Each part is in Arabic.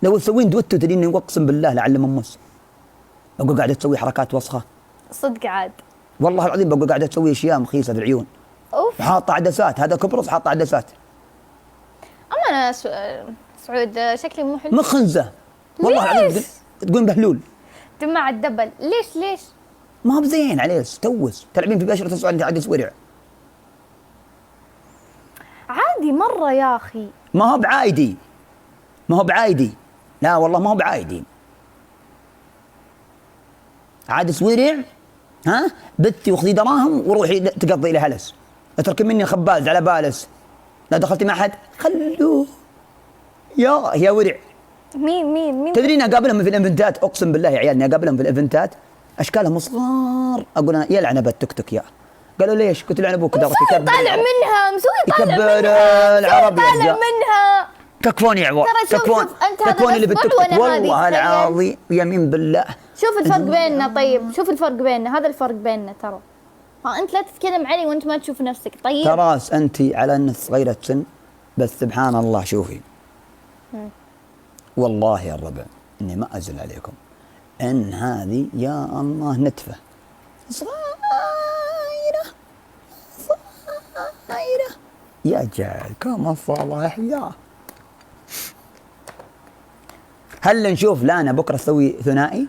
لو تسوين دوتو تدرين اقسم بالله لعل ممس. بقول قاعده تسوي حركات وسخه. صدق عاد. والله العظيم بقول قاعده تسوي اشياء مخيسه في العيون. اوف. وحاطه عدسات، هذا كبرص حاطه عدسات. اما انا سعود شكلي مو حلو. مخنزه. والله العظيم تقول بهلول. دمع الدبل، ليش؟ ما هو بزين عليه، توس تلعبين في بشرة سعود انت عدس ورع. عادي مرة يا اخي. ما هو بعايدي. ما هو بعايدي. لا والله ما هو بعايدي. عادس ورع. ها بتي وخذي دراهم وروحي تقضي الى هلس. اتركي مني خباز على بالس. لا دخلتي مع حد خلوه. يا ورع. مين تدرين اقابلهم في الايفنتات، اقسم بالله يا عيال اني اقابلهم في الايفنتات اشكالهم صغار. اقول انا يلعن ابا التيك توك يا. قالوا ليش؟ قلت لعن ابوك درك طالع منها مسوي طالع منها العرب طالع منها. كفوني يا عوار. شوف انت كفوني اللي بالتيك توك والله هذه. العظيم يمين بالله. شوف الفرق بيننا. طيب شوف الفرق بيننا، هذا الفرق بيننا ترى. انت لا تتكلم علي وانت ما تشوف نفسك. طيب تراس انت على انك صغيره سن، بس سبحان الله شوفي. والله يا الربع اني ما ازل عليكم ان هذه يا الله نتفه صغيره يا جعلكم الصلاح يا. هل نشوف لانا بكره تسوي ثنائي؟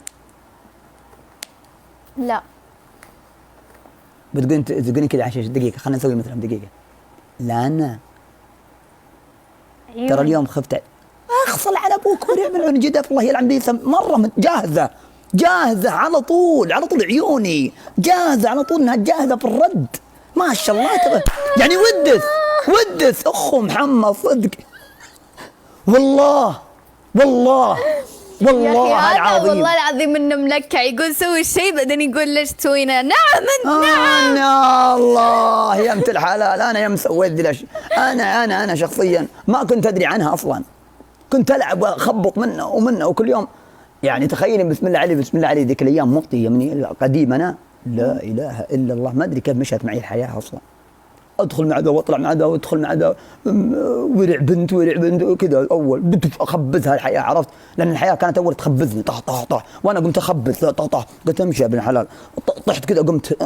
لا. بتقولين كذا 10 دقيقه، خلينا نسوي مثلا دقيقه. لانا ترى اليوم خفت اخصل على ابوك ونعمل عن جدف. الله يلعن بي مره جاهزه على طول عيوني جاهزه على طول انها جاهزه في الرد. ما شاء الله يعني ودث اخو محمد صدق. والله العظيم والله العظيم انه ملكع. يقول سوي الشيء بعدين يقول ليش تسوينه. نعم انت نعم. انا الله يا امت الحلال انا يا مسويت ذي الاشياء. انا شخصيا ما كنت ادري عنها اصلا. كنت العب واخبط منه وكل يوم. يعني تخيلي بسم الله علي ذيك الايام مطي من قديم انا لا اله الا الله ما ادري كيف مشت معي الحياه اصلا. ادخل مع ذا واطلع مع ذا وادخل مع ذا ورع بنت وكذا. اول اخبزها الحياه عرفت، لان الحياه كانت اول تخبزني طح وانا قمت اخبز طح. قلت امشي يا ابن الحلال. طحت كذا قمت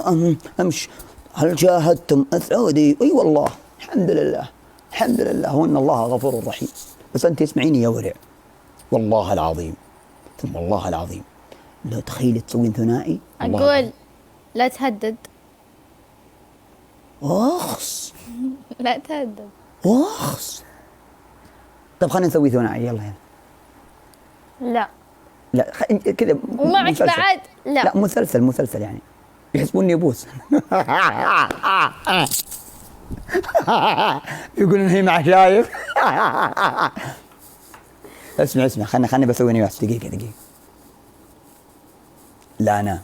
امشي. هل شاهدتم السعودي؟ اي والله الحمد لله وان الله غفور رحيم. بس انت اسمعيني يا ورع والله العظيم ثم والله العظيم لو تخيلي تسوين ثنائي. اقول لا تهدد. اخس لا تهدد. اخس. طب خلينا نسوي ثنائي يلا. لا كذا ومعك بعد. لا مسلسل يعني يحسبوني ابوس. يقولون هي مع شايف. اسمع خلني بسوي بس دقيقة. لا انا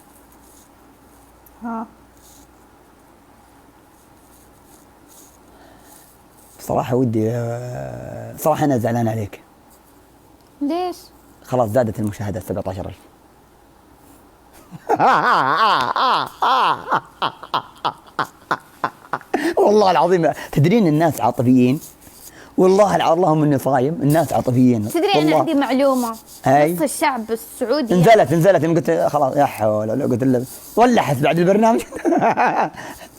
صراحة ودي صراحة انا زعلان عليك. ليش؟ خلاص زادت المشاهدات 17,000. والله العظيم تدرين الناس عاطفيين. والله اللهم اني صايم. الناس عاطفيين. تدري انا عندي معلومه. نص الشعب السعودي نزلت قلت خلاص يا حول ولا قلت الا ولحت بعد البرنامج.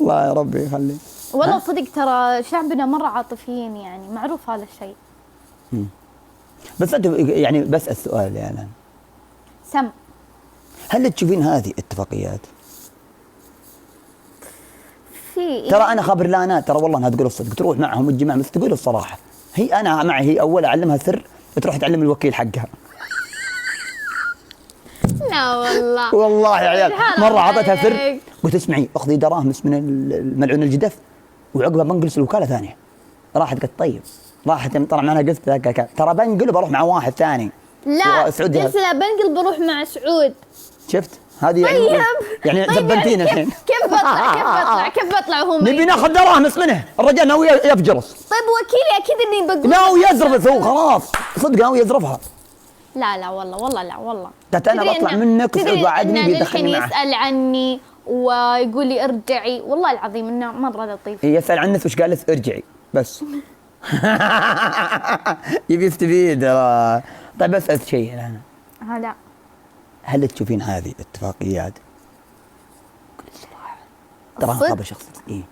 الله يا ربي يخلي. والله صدق ترى شعبنا مره عاطفيين يعني معروف هذا الشيء. بس انت يعني بسأل سؤال يعني سم. هل تشوفين هذه اتفاقيات؟ في ترى انا خابر لانا ترى والله انها تقول الصدق تروح معهم وتجي معهم بس تقول الصراحه. انا معي هي اول اعلمها سر تروح تعلم الوكيل حقها. لا والله يا عيال مره اعطتها سر قلت اسمعي اخذي دراهم من الملعون الجدف وعقبها بنقلس الوكاله ثانيه. راحت قالت طيب راحت طلع معنا قلت ترى بنقل بروح مع واحد ثاني. لا قلت لا بنقل بروح مع سعود. شفت هذه طيب. يعني زبنتين الحين. كيف بطلع وهو نبي ناخذ دراهم منه. الرجال ناوي يفجرس. طيب وكيلي اكيد اني بقول ناوي يزرف هو خلاص صدق ناوي يزرفها. لا والله قلت انا بطلع منك وسعود وعدني بيدخلني معه. يسأل عني ويقول لي ارجعي والله العظيم انه مره لطيف. يسأل عنك وش قال لك ارجعي بس. يبي يستفيد طيب بسأل شيء الآن، لا. هل تشوفين هذه اتفاقيات؟ قولي الصراحة ترى الصدق؟ خاب شخص. إيه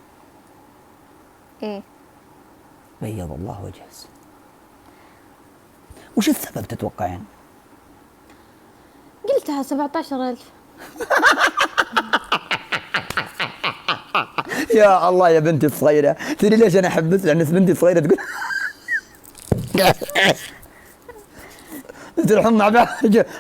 ايه بيض الله وجهه. وش السبب تتوقعين؟ قلتها 17,000. يا الله يا بنتي الصغيرة، تدري ليش أنا أحبس؟ لأن بنتي الصغيرة تقول تروحون مع بعض.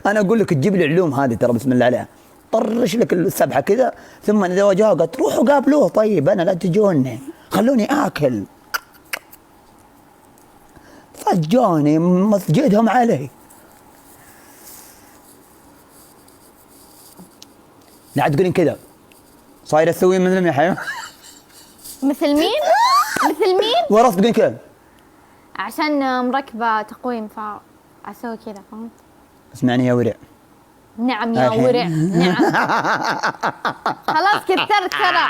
أنا أقول لك تجيب لي علوم هذه ترى بسم الله عليها، طرش لك السبحة كذا، ثم إذا وجهها قالت روحوا قابلوه. طيب أنا لا تجوني، خلوني آكل. فجوني مسجدهم علي. لا تقولين كذا، صايرة تسوين مثل يا حيوان. مثل مين؟ مثل مين؟ ورا تقولين كذا عشان مركبة تقويم فأسوي كذا، فهمت؟ اسمعني يا ورع. نعم يا الحين. ورع، نعم. خلاص كثرت ترى.